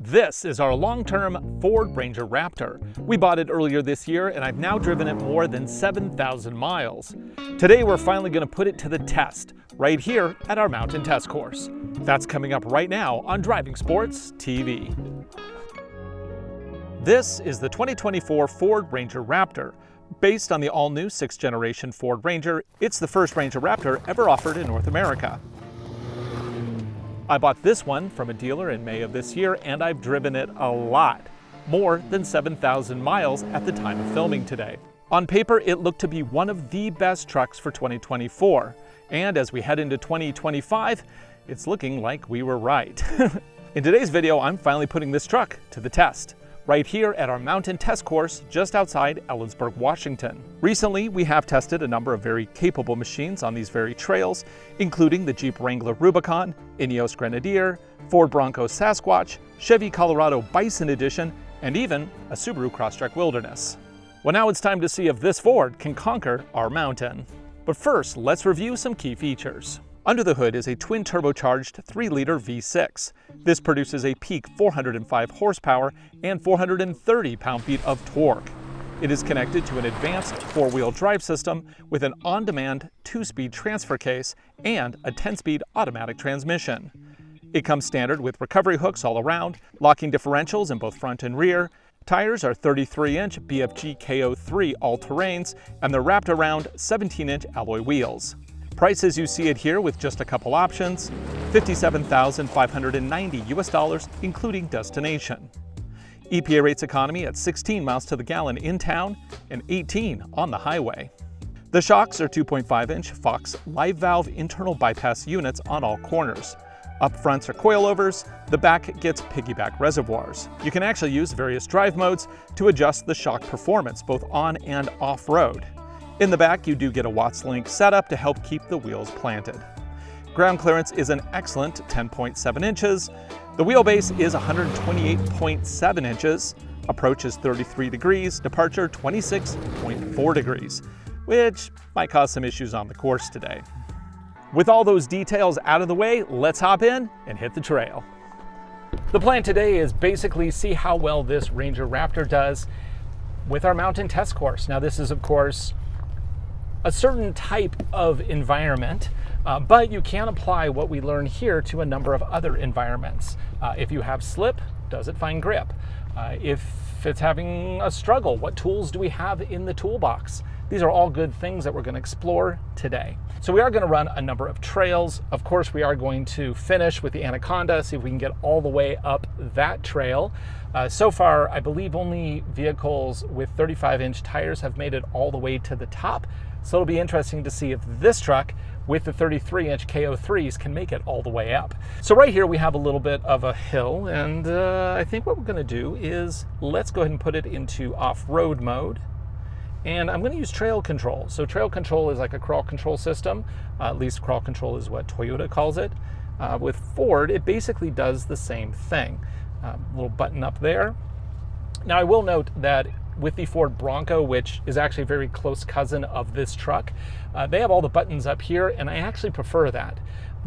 This is our long-term Ford Ranger Raptor. We bought it earlier this year and I've now driven it more than 7,000 miles. Today we're finally going to put it to the test, right here at our mountain test course. That's coming up right now on Driving Sports TV. This is the 2024 Ford Ranger Raptor. Based on the all-new 6th generation Ford Ranger, it's the first Ranger Raptor ever offered in North America. I bought this one from a dealer in May of this year and I've driven it a lot, more than 7,000 miles at the time of filming today. On paper, it looked to be one of the best trucks for 2024. And as we head into 2025, it's looking like we were right. In today's video, I'm finally putting this truck to the test, right here at our mountain test course just outside Ellensburg, Washington. Recently, we have tested a number of very capable machines on these very trails, including the Jeep Wrangler Rubicon, Ineos Grenadier, Ford Bronco Sasquatch, Chevy Colorado Bison Edition, and even a Subaru Crosstrek Wilderness. Well, now it's time to see if this Ford can conquer our mountain. But first, let's review some key features. Under the hood is a twin turbocharged 3-liter V6. This produces a peak 405 horsepower and 430 pound-feet of torque. It is connected to an advanced 4-wheel drive system with an on-demand 2-speed transfer case and a 10-speed automatic transmission. It comes standard with recovery hooks all around, locking differentials in both front and rear. Tires are 33-inch BFG KO3 all-terrains, and they're wrapped around 17-inch alloy wheels. Prices you see it here with just a couple options, $57,590 US, including destination. EPA rates economy at 16 miles to the gallon in town and 18 on the highway. The shocks are 2.5-inch Fox live valve internal bypass units on all corners. Up fronts are coilovers, the back gets piggyback reservoirs. You can actually use various drive modes to adjust the shock performance both on and off-road. In the back, you do get a Watts Link setup to help keep the wheels planted. Ground clearance is an excellent 10.7 inches. The wheelbase is 128.7 inches. Approach is 33 degrees, departure 26.4 degrees, which might cause some issues on the course today. With all those details out of the way, let's hop in and hit the trail. The plan today is basically see how well this Ranger Raptor does with our mountain test course. Now this is, of course, a certain type of environment, but you can apply what we learn here to a number of other environments. If you have slip, does it find grip? If it's having a struggle, what tools do we have in the toolbox? These are all good things that we're going to explore today. So we are going to run a number of trails. Of course, we are going to finish with the Anaconda, see if we can get all the way up that trail. So far, I believe only vehicles with 35-inch tires have made it all the way to the top. So it'll be interesting to see if this truck with the 33-inch KO3s can make it all the way up. So right here we have a little bit of a hill, and I think what we're going to do is let's go ahead and put it into off-road mode. And I'm going to use trail control. So trail control is like a crawl control system. At least crawl control is what Toyota calls it. With Ford, it basically does the same thing. Little button up there. Now I will note that with the Ford Bronco, which is actually a very close cousin of this truck, they have all the buttons up here, and I actually prefer that.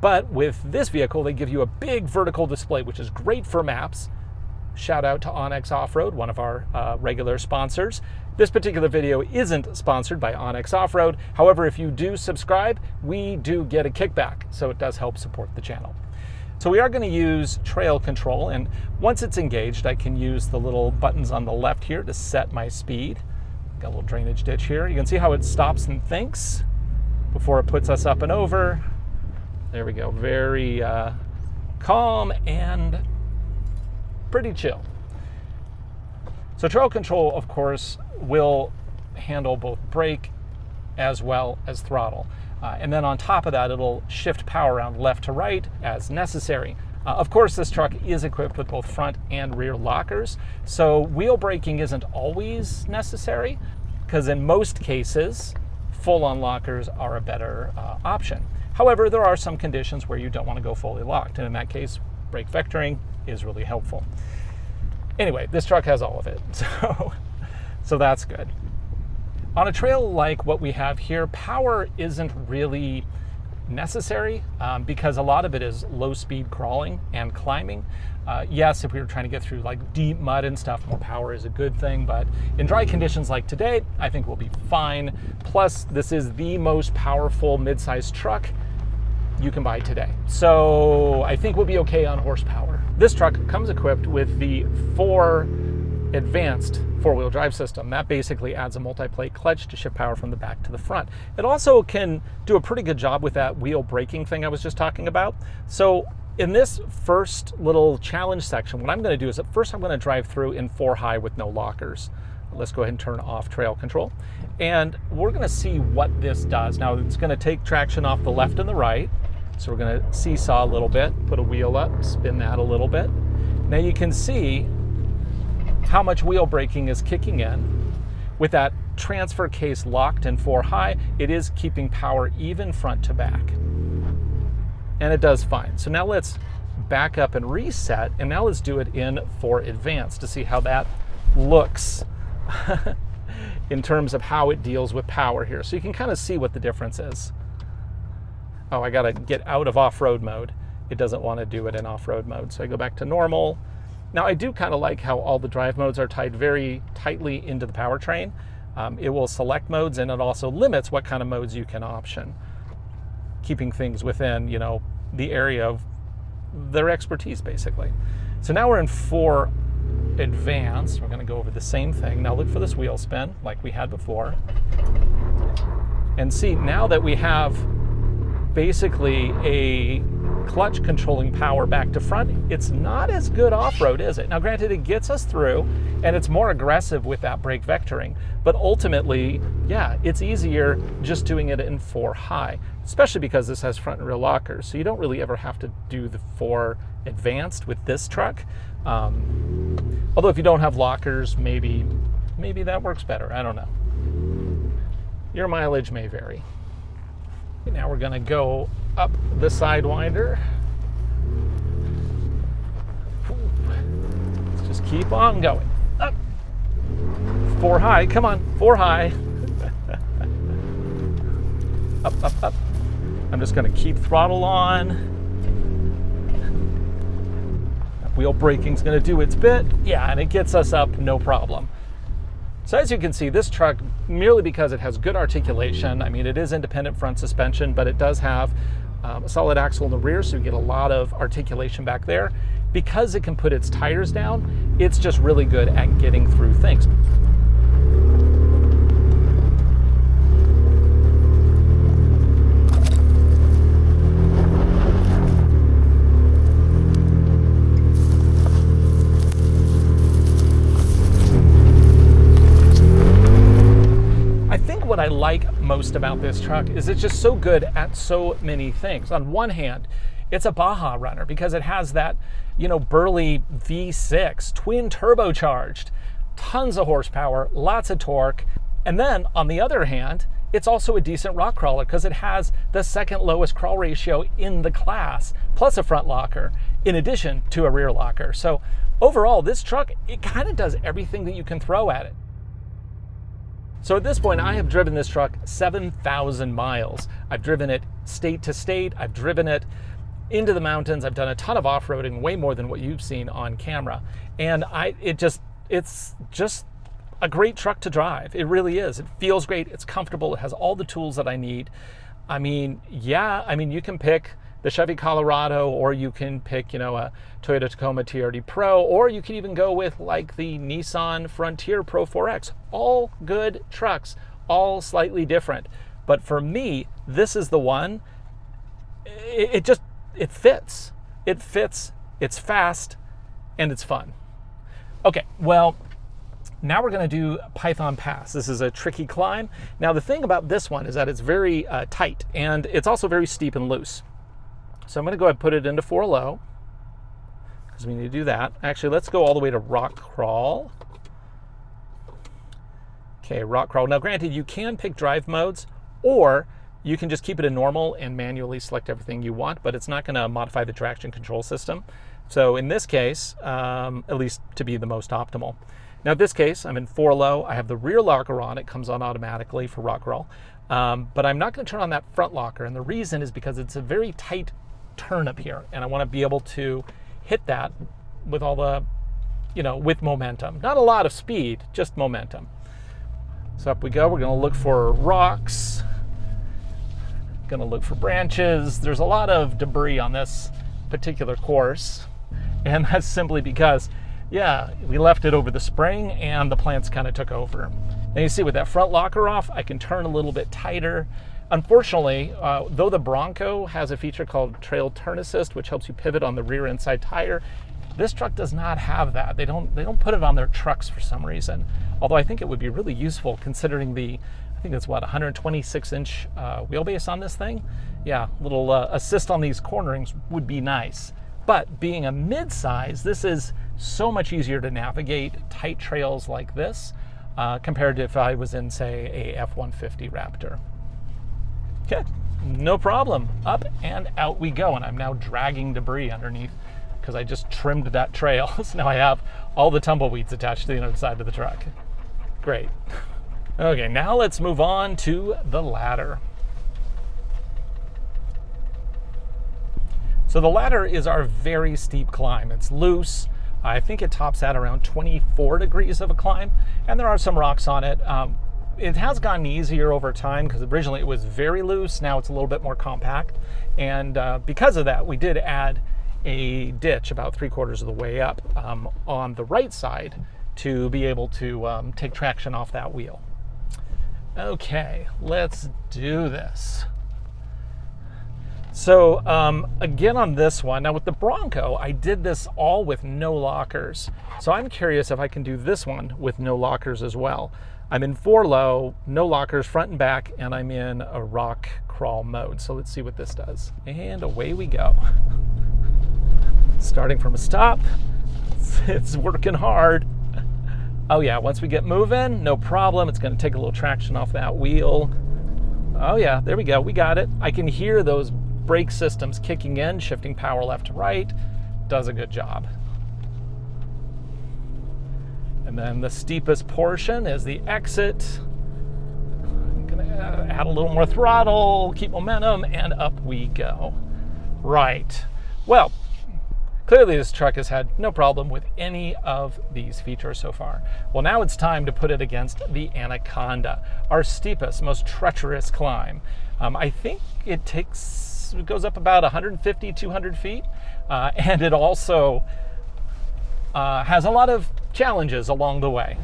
But with this vehicle, they give you a big vertical display, which is great for maps. Shout out to Onyx Off-Road, one of our regular sponsors. This particular video isn't sponsored by Onyx Off-Road. However, if you do subscribe, we do get a kickback, so it does help support the channel. So we are going to use trail control, and once it's engaged, I can use the little buttons on the left here to set my speed. Got a little drainage ditch here. You can see how it stops and thinks before it puts us up and over. There we go. Very calm and pretty chill. So trail control, of course, will handle both brake as well as throttle. And then on top of that, it'll shift power around left to right as necessary. Of course, this truck is equipped with both front and rear lockers, so wheel braking isn't always necessary, because in most cases, full-on lockers are a better option. However, there are some conditions where you don't want to go fully locked, and in that case, brake vectoring is really helpful. Anyway, this truck has all of it, so that's good. On a trail like what we have here, power isn't really necessary because a lot of it is low speed crawling and climbing. Yes, if we were trying to get through like deep mud and stuff, more power is a good thing, but in dry conditions like today, I think we'll be fine. Plus, this is the most powerful mid-sized truck you can buy today. So I think we'll be okay on horsepower. This truck comes equipped with the 4 advanced 4-wheel drive system. That basically adds a multi-plate clutch to shift power from the back to the front. It also can do a pretty good job with that wheel braking thing I was just talking about. So in this first little challenge section, what I'm going to do is at first I'm going to drive through in 4 high with no lockers. Let's go ahead and turn off trail control. And we're going to see what this does. Now it's going to take traction off the left and the right. So we're going to seesaw a little bit, put a wheel up, spin that a little bit. Now you can see how much wheel braking is kicking in. With that transfer case locked in 4 high, it is keeping power even front to back. And it does fine. So now let's back up and reset, and now let's do it in 4 advanced to see how that looks in terms of how it deals with power here. So you can kind of see what the difference is. Oh, I gotta get out of off-road mode. It doesn't want to do it in off-road mode. So I go back to normal. Now I do kind of like how all the drive modes are tied very tightly into the powertrain. It will select modes, and it also limits what kind of modes you can option, keeping things within, you know, the area of their expertise basically. So now we're in 4 advanced. We're going to go over the same thing. Now look for this wheel spin like we had before. And see, now that we have basically a clutch controlling power back to front, it's not as good off-road, is it? Now granted, it gets us through and it's more aggressive with that brake vectoring, but ultimately, yeah, it's easier just doing it in 4 high, especially because this has front and rear lockers, so you don't really ever have to do the 4 advanced with this truck. Although if you don't have lockers, maybe that works better, I don't know. Your mileage may vary. Now we're going to go up the Sidewinder. Let's just keep on going. Up. 4 high. Come on. 4 high. Up, up, up. I'm just going to keep throttle on. Wheel braking's going to do its bit. Yeah, and it gets us up no problem. So as you can see, this truck, merely because it has good articulation, I mean, it is independent front suspension, but it does have a solid axle in the rear, so you get a lot of articulation back there. Because it can put its tires down, it's just really good at getting through things. What I like most about this truck is it's just so good at so many things. On one hand, it's a Baja runner because it has that, you know, burly V6, twin turbocharged, tons of horsepower, lots of torque. And then on the other hand, it's also a decent rock crawler because it has the 2nd lowest crawl ratio in the class, plus a front locker, in addition to a rear locker. So overall, this truck, it kind of does everything that you can throw at it. So at this point, I have driven this truck 7,000 miles. I've driven it state to state. I've driven it into the mountains. I've done a ton of off-roading, way more than what you've seen on camera. And it's just a great truck to drive. It really is. It feels great. It's comfortable. It has all the tools that I need. I mean, yeah, I mean, you can pick the Chevy Colorado, or you can pick, you know, a Toyota Tacoma TRD Pro, or you can even go with like the Nissan Frontier Pro 4X. All good trucks, all slightly different. But for me, this is the one, it fits. It fits, it's fast, and it's fun. Okay, well, now we're going to do Python Pass. This is a tricky climb. Now the thing about this one is that it's very tight, and it's also very steep and loose. So I'm going to go ahead and put it into 4 low, because we need to do that. Actually, let's go all the way to rock crawl. Okay, rock crawl. Now granted, you can pick drive modes, or you can just keep it in normal and manually select everything you want, but it's not going to modify the traction control system. So in this case, at least to be the most optimal. Now in this case, I'm in 4 low. I have the rear locker on. It comes on automatically for rock crawl. But I'm not going to turn on that front locker, and the reason is because it's a very tight turn up here, and I want to be able to hit that with all the, with momentum. Not a lot of speed, just momentum. So up we go. We're going to look for rocks, going to look for branches. There's a lot of debris on this particular course, and that's simply because, we left it over the spring and the plants kind of took over. Now you see with that front locker off, I can turn a little bit tighter. Unfortunately, though the Bronco has a feature called Trail Turn Assist, which helps you pivot on the rear inside tire, this truck does not have that. They don't put it on their trucks for some reason. Although I think it would be really useful considering I think it's 126-inch wheelbase on this thing. Yeah, little assist on these cornerings would be nice. But being a mid-size, this is so much easier to navigate tight trails like this compared to if I was in, say, a F-150 Raptor. Okay, no problem. Up and out we go, and I'm now dragging debris underneath because I just trimmed that trail. So now I have all the tumbleweeds attached to the underside of the truck. Great. Okay, now let's move on to the ladder. So the ladder is our very steep climb. It's loose. I think it tops at around 24 degrees of a climb, and there are some rocks on it. It has gotten easier over time because originally it was very loose. Now it's a little bit more compact. And because of that, we did add a ditch about 3/4 of the way up on the right side to be able to take traction off that wheel. Okay, let's do this. So again on this one, now with the Bronco, I did this all with no lockers. So I'm curious if I can do this one with no lockers as well. I'm in 4-low, no lockers front and back, and I'm in a rock crawl mode. So let's see what this does. And away we go. Starting from a stop, it's working hard. Oh yeah, once we get moving, no problem. It's gonna take a little traction off that wheel. Oh yeah, there we go, we got it. I can hear those brake systems kicking in, shifting power left to right. Does a good job. And then the steepest portion is the exit. I'm gonna add a little more throttle, keep momentum, and up we go. Right, well, clearly this truck has had no problem with any of these features so far. Well, now it's time to put it against the Anaconda, our steepest, most treacherous climb. I think it goes up about 150, 200 feet, and it also has a lot of challenges along the way.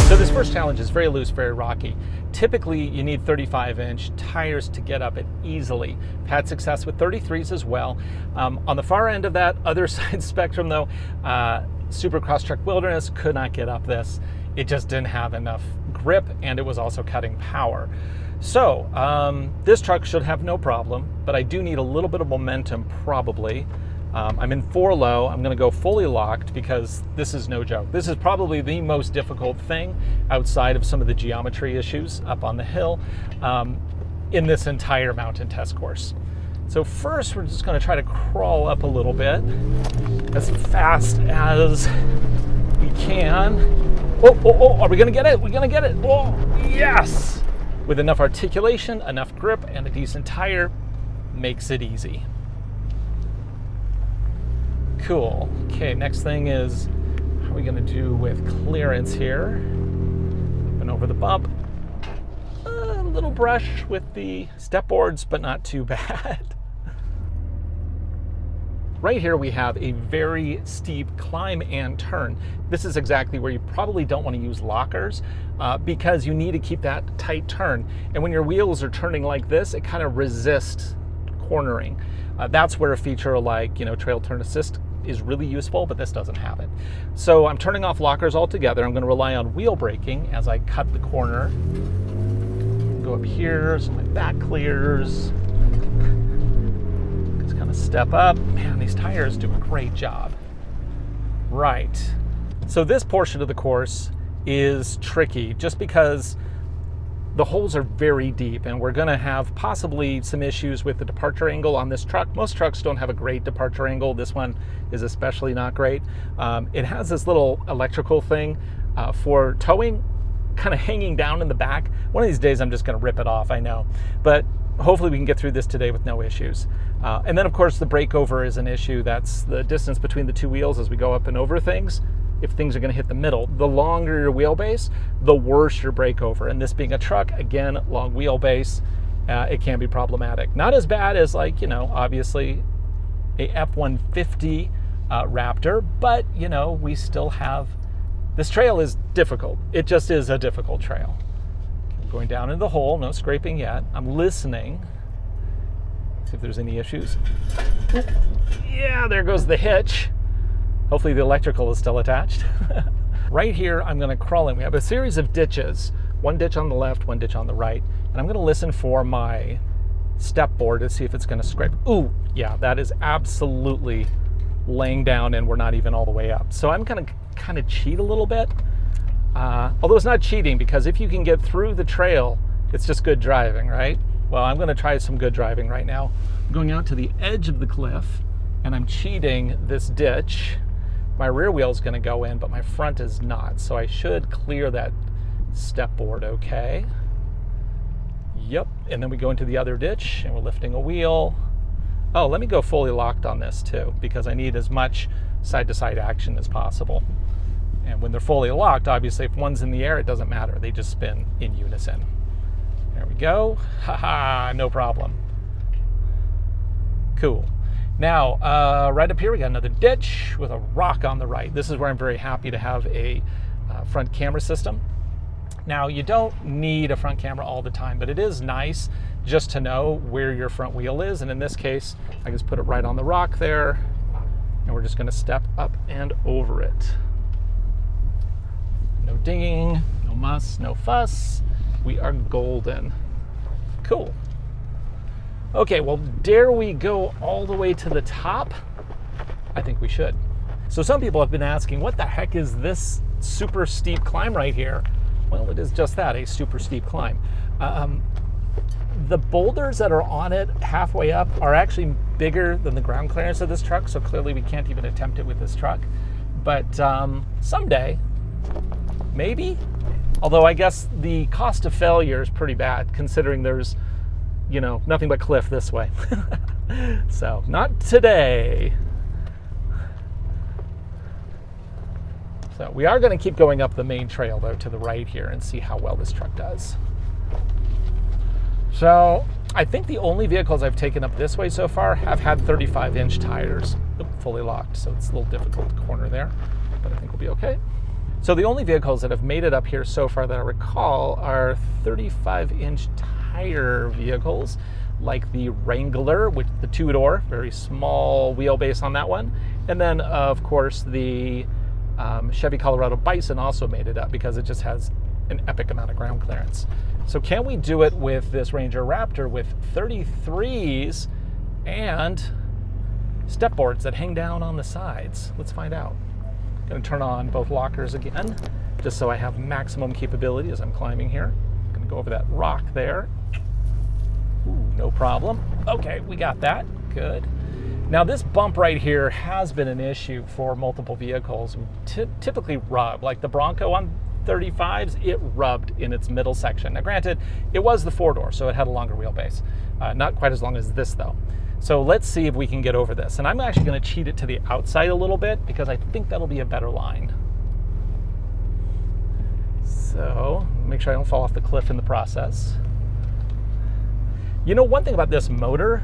So this first challenge is very loose, very rocky. Typically, you need 35-inch tires to get up it easily. I've had success with 33s as well. On the far end of that other side spectrum though, Supercross Truck Wilderness could not get up this. It just didn't have enough grip, and it was also cutting power. So this truck should have no problem, but I do need a little bit of momentum probably. I'm in 4-low. I'm going to go fully locked because this is no joke. This is probably the most difficult thing outside of some of the geometry issues up on the hill in this entire mountain test course. So first, we're just going to try to crawl up a little bit as fast as we can. Oh, are we going to get it? We're going to get it. Oh, yes! With enough articulation, enough grip, and a decent tire, makes it easy. Cool. Okay, next thing is, how are we going to do with clearance here? Up and over the bump. A little brush with the step boards, but not too bad. Right here we have a very steep climb and turn. This is exactly where you probably don't want to use lockers because you need to keep that tight turn. And when your wheels are turning like this, it kind of resists cornering. That's where a feature like, Trail Turn Assist is really useful, but this doesn't have it. So I'm turning off lockers altogether. I'm going to rely on wheel braking as I cut the corner. Go up here so my back clears. Just kind of step up. Man, these tires do a great job. Right. So this portion of the course is tricky just because the holes are very deep, and we're going to have possibly some issues with the departure angle on this truck. Most trucks don't have a great departure angle. This one is especially not great. It has this little electrical thing for towing, kind of hanging down in the back. One of these days I'm just going to rip it off, I know. But hopefully we can get through this today with no issues. And then of course the brake over is an issue. That's the distance between the two wheels as we go up and over things. If things are going to hit the middle, the longer your wheelbase, the worse your brake over. And this being a truck, again, long wheelbase, it can be problematic. Not as bad as, like, you know, obviously a F-150 Raptor, but, you know, we still have, this trail is difficult. It just is a difficult trail. I'm going down into the hole, no scraping yet. I'm listening, see if there's any issues. Yeah, there goes the hitch. Hopefully the electrical is still attached. Right here, I'm going to crawl in. We have a series of ditches, one ditch on the left, one ditch on the right, and I'm going to listen for my step board to see if it's going to scrape. Ooh, yeah, that is absolutely laying down, and we're not even all the way up. So I'm going to kind of cheat a little bit, although it's not cheating, because if you can get through the trail, it's just good driving, right? Well, I'm going to try some good driving right now. I'm going out to the edge of the cliff, and I'm cheating this ditch. My rear wheel is going to go in, but my front is not. So I should clear that step board okay. Yep, and then we go into the other ditch, and we're lifting a wheel. Oh, let me go fully locked on this too, because I need as much side-to-side action as possible. And when they're fully locked, obviously, if one's in the air, it doesn't matter. They just spin in unison. There we go. Haha, no problem. Cool. Now, right up here, we got another ditch with a rock on the right. This is where I'm very happy to have a front camera system. Now, you don't need a front camera all the time, but it is nice just to know where your front wheel is. And in this case, I just put it right on the rock there, and we're just going to step up and over it. No dinging, no muss, no fuss. We are golden. Cool. Okay, well, dare we go all the way to the top? I think we should. So some people have been asking, what the heck is this super steep climb right here? Well, it is just that, a super steep climb. The boulders that are on it halfway up are actually bigger than the ground clearance of this truck, so clearly we can't even attempt it with this truck. But someday, maybe? Although I guess the cost of failure is pretty bad, considering there's, you know, nothing but cliff this way. So, not today. So, we are going to keep going up the main trail, though, to the right here and see how well this truck does. So, I think the only vehicles I've taken up this way so far have had 35-inch tires. Oop, fully locked, so it's a little difficult to corner there, but I think we'll be okay. So, the only vehicles that have made it up here so far that I recall are 35-inch tire vehicles, like the Wrangler with the two-door, very small wheelbase on that one. And then, of course, the Chevy Colorado Bison also made it up because it just has an epic amount of ground clearance. So can we do it with this Ranger Raptor with 33s and step boards that hang down on the sides? Let's find out. I'm going to turn on both lockers again, just so I have maximum capability as I'm climbing here. I'm going to go over that rock there. Ooh, no problem. Okay, we got that. Good. Now this bump right here has been an issue for multiple vehicles. Typically rub, like the Bronco on 35s, it rubbed in its middle section. Now granted, it was the four-door, so it had a longer wheelbase. Not quite as long as this though. So let's see if we can get over this. And I'm actually going to cheat it to the outside a little bit because I think that'll be a better line. So make sure I don't fall off the cliff in the process. You know, one thing about this motor,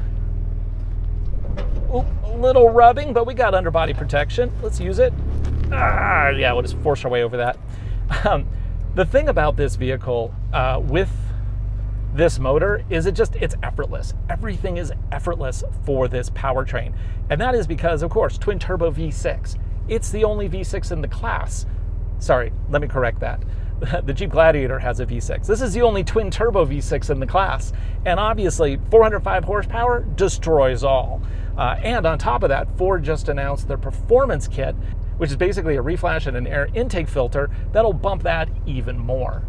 a little rubbing, but we got underbody protection. Let's use it. Yeah, we'll just force our way over that. The thing about this vehicle with this motor is it's effortless. Everything is effortless for this powertrain. And that is because, of course, twin turbo V6. It's the only V6 in the class. Sorry, let me correct that. The Jeep Gladiator has a V6. This is the only twin turbo V6 in the class. And obviously 405 horsepower destroys all. And on top of that, Ford just announced their performance kit, which is basically a reflash and an air intake filter that'll bump that even more.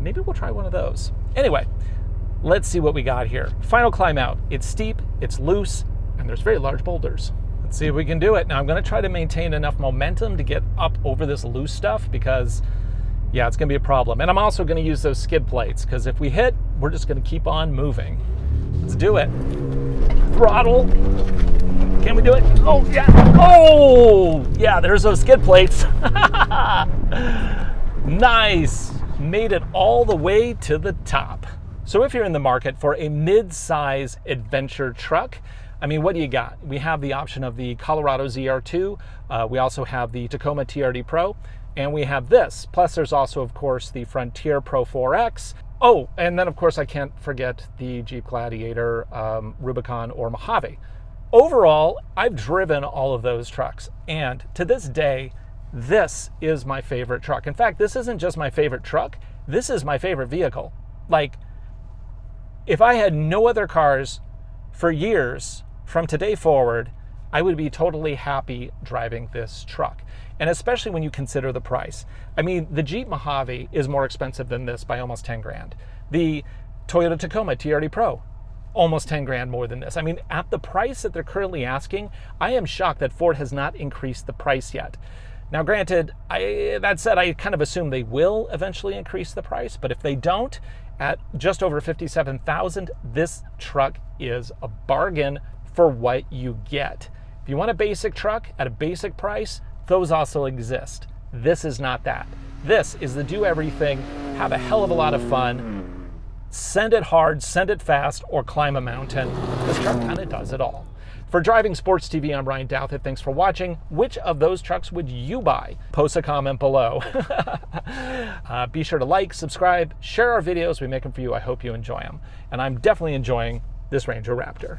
maybe we'll try one of those. Anyway, let's see what we got here. Final climb out. It's steep, it's loose, and there's very large boulders. Let's see if we can do it. Now I'm going to try to maintain enough momentum to get up over this loose stuff because, yeah, it's going to be a problem. And I'm also going to use those skid plates because if we hit, we're just going to keep on moving. Let's do it. Throttle. Can we do it? Oh, yeah. Oh, yeah, there's those skid plates. Nice. Made it all the way to the top. So if you're in the market for a mid-size adventure truck, I mean, what do you got? We have the option of the Colorado ZR2. We also have the Tacoma TRD Pro, and we have this. Plus, there's also, of course, the Frontier Pro 4X. Oh, and then, of course, I can't forget the Jeep Gladiator, Rubicon, or Mojave. Overall, I've driven all of those trucks, and to this day, this is my favorite truck. In fact, this isn't just my favorite truck. This is my favorite vehicle. Like, if I had no other cars for years from today forward, I would be totally happy driving this truck. And especially when you consider the price. I mean, the Jeep Mojave is more expensive than this by almost 10 grand. The Toyota Tacoma TRD Pro, almost 10 grand more than this. I mean, at the price that they're currently asking, I am shocked that Ford has not increased the price yet. Now, granted, that said, I kind of assume they will eventually increase the price, but if they don't, at just over $57,000, this truck is a bargain for what you get. If you want a basic truck at a basic price, those also exist. This is not that. This is the do everything, have a hell of a lot of fun, send it hard, send it fast, or climb a mountain. This truck kind of does it all. For Driving Sports TV, I'm Ryan Douthit. Thanks for watching. Which of those trucks would you buy? Post a comment below. Be sure to like, subscribe, share our videos. We make them for you. I hope you enjoy them. And I'm definitely enjoying this Ranger Raptor.